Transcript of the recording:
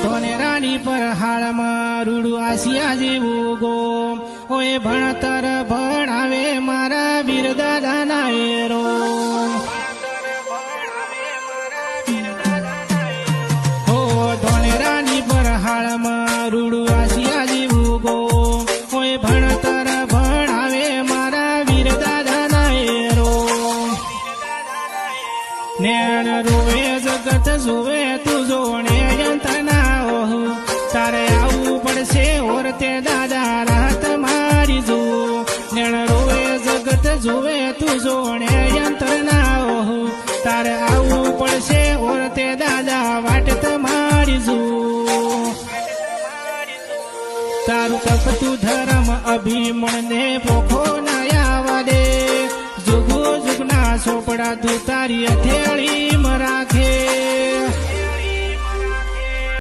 ધોનેરાની પર હાળમાં રૂડું આસિયા જેવું ગોમ ઓએ ભણતર ભણાવે મારા વીર દાદાના એરો હો ધોનેરાની પર હાળમાં રૂડું આસિયા જેવું ગોમ ઓએ ભણતર ભણાવે મારા વીર દાદાના એરો નેણ રોવે જગત જોવે તું જોણે યંત્રના ઓહ તારે આવવું પડશે ઓર તે દાદા રાત મારી જો નેણ રોવે જગત જોવે તું જોણે યંત્રના ઓહ તારે આવવું પડશે ઓર તે દાદા વાટ તમારી જો તારું તપતું ધર્મ અભિમણને પોખો ના આવા દે જુગો જુગના ચોપડા તું તારી હથેળીમાં રાખે